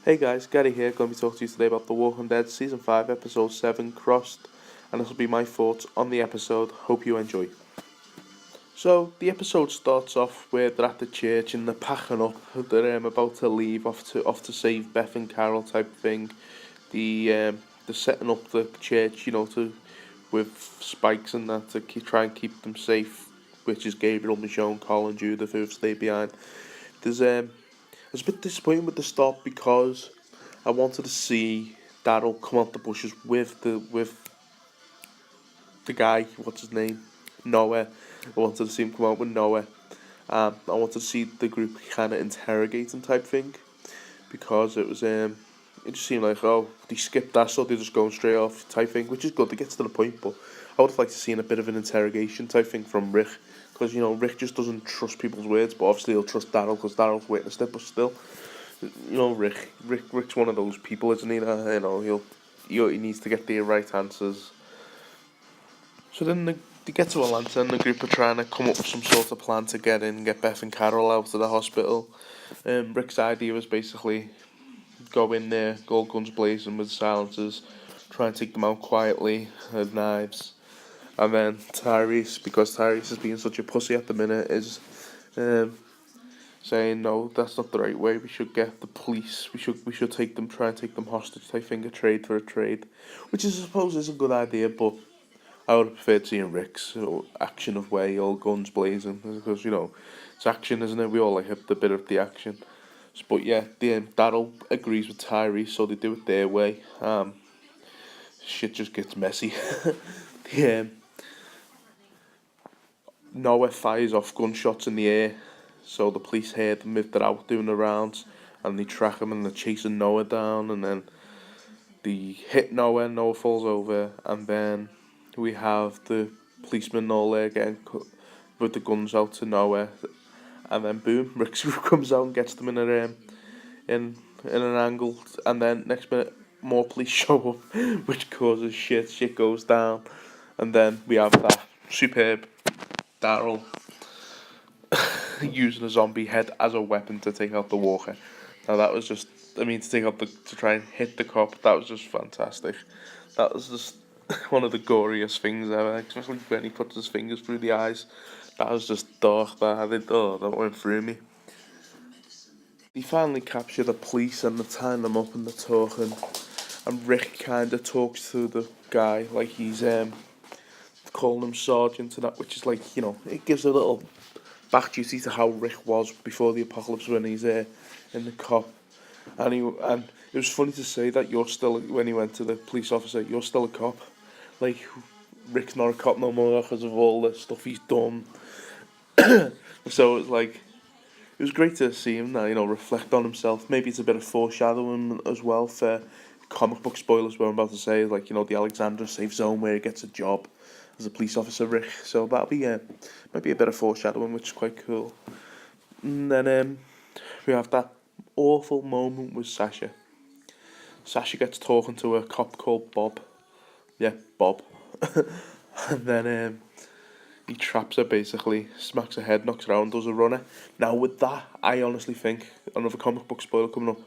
Hey guys, Gary here, going to be talking to you today about The Walking Dead Season 5, Episode 7, Crossed, and this will be my thoughts on the episode. Hope you enjoy. So, the episode starts off where they're at the church and they're packing up. They're about to leave, off to save Beth and Carol type thing. They're setting up the church, with spikes and that to try and keep them safe, which is Gabriel, Michonne, Colin, Judith who've stayed behind. I was a bit disappointed with the start because I wanted to see Daryl come out the bushes with the guy. What's his name? Noah. I wanted to see him come out with Noah. I wanted to see the group kind of interrogating type thing because it just seemed like, oh, they skipped that, so they're just going straight off type thing, which is good. They get to the point, but I would have liked to see a bit of an interrogation type thing from Rick, because Rick just doesn't trust people's words, but obviously he'll trust Daryl because Daryl's witnessed it. But still, Rick's one of those people, isn't he? That, he needs to get the right answers. So then they get to Atlanta and the group are trying to come up with some sort of plan to get Beth and Carol out of the hospital. Rick's idea was basically go in there, go guns blazing with silencers, try and take them out quietly with knives. And then Tyrese, because Tyrese is being such a pussy at the minute, is um, saying no, that's not the right way. We should get the police. We should try and take them hostage. Take finger trade for a trade, which I suppose is a good idea, but I would have preferred seeing Rick's action of way, all guns blazing, because it's action, isn't it? We all like the bit of the action. But yeah, Daryl agrees with Tyrese, so they do it their way. Shit just gets messy. Yeah, Noah fires off gunshots in the air, so the police hear them if they're out doing the rounds, and they track him and they're chasing Noah down, and then they hit Noah falls over, and then we have the policeman all there getting with the guns out to Noah, and then boom, Rick comes out and gets them in an angle, and then next minute more police show up, which causes shit. Shit goes down, and then we have that superb Daryl using a zombie head as a weapon to take out the walker. Now that was just, to take out to try and hit the cop. That was just fantastic. That was just one of the goriest things ever, especially when he puts his fingers through the eyes. That was just dark. That went through me. They finally capture the police and they're tying them up and they're talking. And Rick kind of talks to the guy like he's calling him sergeant and that, which is like, it gives a little back duty to how Rick was before the apocalypse when he's in the cop. And it was funny to say that you're still, when he went to the police officer, you're still a cop. Like, Rick's not a cop no more because of all the stuff he's done. So it's like, it was great to see him now, reflect on himself. Maybe it's a bit of foreshadowing as well for comic book spoilers. What I'm about to say, like the Alexandra safe zone where he gets a job as a police officer, Rick. So that'll be might be a bit of foreshadowing, which is quite cool. And then we have that awful moment with Sasha. Sasha gets talking to a cop called Bob. Yeah, Bob. And then he traps her basically, smacks her head, knocks her out, and does a runner. Now with that, I honestly think, another comic book spoiler coming up,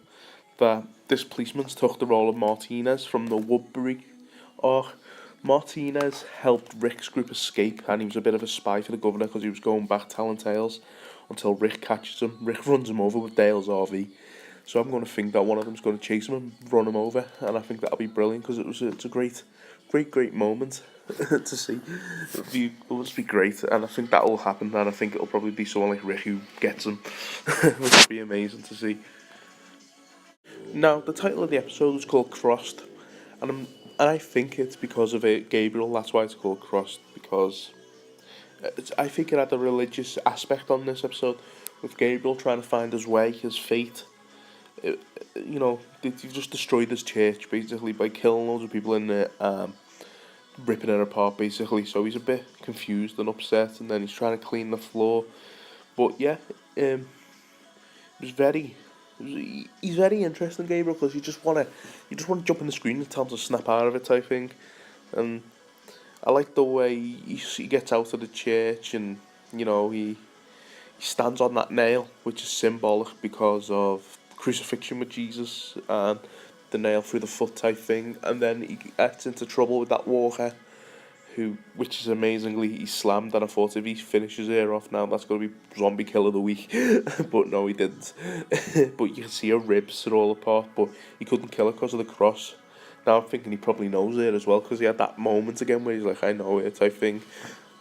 that this policeman's took the role of Martinez from the Woodbury arc. Martinez helped Rick's group escape, and he was a bit of a spy for the governor because he was going back telling tales until Rick catches him. Rick runs him over with Dale's RV. So I'm going to think that one of them's going to chase him and run him over, and I think that'll be brilliant because it's a great moment to see. It'll just be great, and I think that'll happen, and I think it'll probably be someone like Rick who gets him, which would be amazing to see. Now, the title of the episode is called Crossed, and I think it's because of it, Gabriel. That's why it's called Crossed, because I think it had a religious aspect on this episode, with Gabriel trying to find his way, his fate. They've just destroyed his church basically by killing loads of people in there, ripping it apart basically. So he's a bit confused and upset, and then he's trying to clean the floor. But yeah, it was very he's very interesting, Gabriel, because you just want to jump in the screen and tell him to snap out of it type thing. And I like the way he gets out of the church, and he stands on that nail, which is symbolic because of crucifixion with Jesus and the nail through the foot type thing, and then he gets into trouble with that Walker, which is amazingly, he slammed, and I thought if he finishes her off now, that's going to be zombie kill of the week, but no, he didn't. But you can see her ribs are all apart, but he couldn't kill her because of the cross. Now I'm thinking he probably knows her as well, because he had that moment again where he's like, I know her type thing,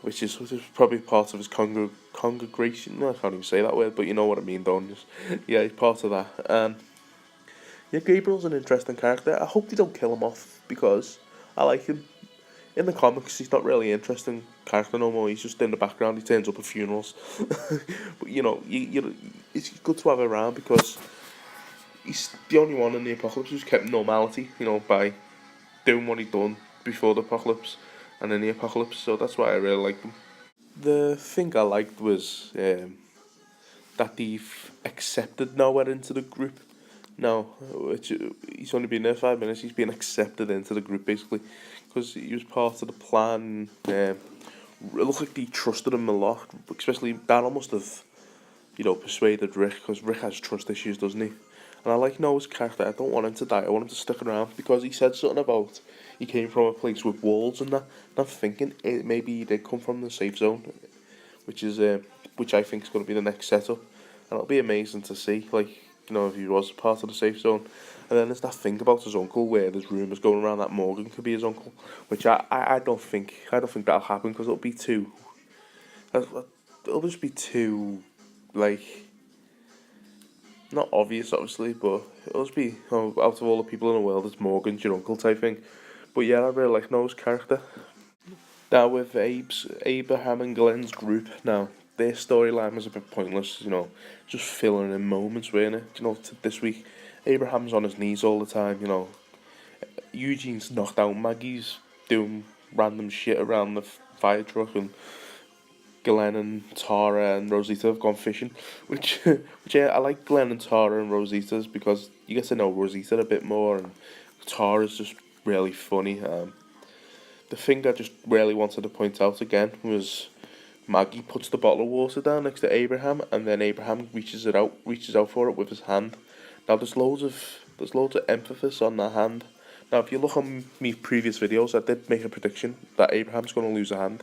which is probably part of his congregation. No, I can't even say that word, but you know what I mean, don't you? Yeah, he's part of that. Yeah, Gabriel's an interesting character. I hope they don't kill him off, because I like him. In the comics, he's not really an interesting character no more. He's just in the background. He turns up at funerals. But it's good to have him around, because he's the only one in the apocalypse who's kept normality. By doing what he done before the apocalypse and in the apocalypse. So that's why I really liked him. The thing I liked was that they've accepted Noah into the group. No, he's only been there 5 minutes. He's been accepted into the group basically, because he was part of the plan. It looked like they trusted him a lot, especially Daryl must have, persuaded Rick, because Rick has trust issues, doesn't he? And I like Noah's character. I don't want him to die. I want him to stick around, because he said something about he came from a place with walls and that. And I'm thinking maybe he did come from the safe zone, which I think is going to be the next setup, and it'll be amazing to see. If he was part of the safe zone. And then there's that thing about his uncle, where there's rumours going around that Morgan could be his uncle, which I don't think that'll happen, because it'll just be too, like, not obvious obviously, but it'll just be, out of all the people in the world, it's Morgan's your uncle type thing. But yeah, I really like Noah's character. Now with Abraham and Glenn's group, now their storyline was a bit pointless, just filling in moments, weren't it? This week, Abraham's on his knees all the time, Eugene's knocked out, Maggie's doing random shit around the fire truck, and Glenn and Tara and Rosita have gone fishing, which yeah, I like Glenn and Tara and Rosita's, because you get to know Rosita a bit more, and Tara's just really funny. The thing I just really wanted to point out again was Maggie puts the bottle of water down next to Abraham, and then Abraham reaches out for it with his hand. Now there's loads of emphasis on that hand. Now if you look on my previous videos, I did make a prediction that Abraham's going to lose a hand,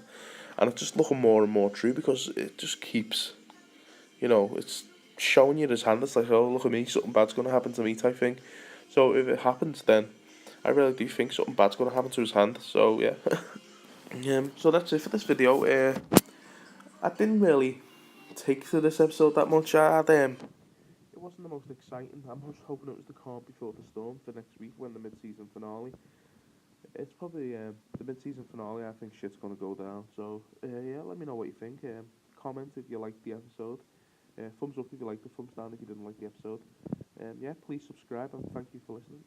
and it's just looking more and more true, because it just keeps, it's showing you his hand. It's like, oh, look at me, something bad's going to happen to me type thing. So if it happens, then I really do think something bad's going to happen to his hand. So yeah. So that's it for this video. I didn't really take to this episode that much. It wasn't the most exciting. I'm just hoping it was the calm before the storm for next week, when the mid-season finale. It's probably the mid-season finale. I think shit's gonna go down. So yeah, let me know what you think. Comment if you liked the episode. Thumbs up if you liked it. Thumbs down if you didn't like the episode. Yeah, please subscribe, and thank you for listening.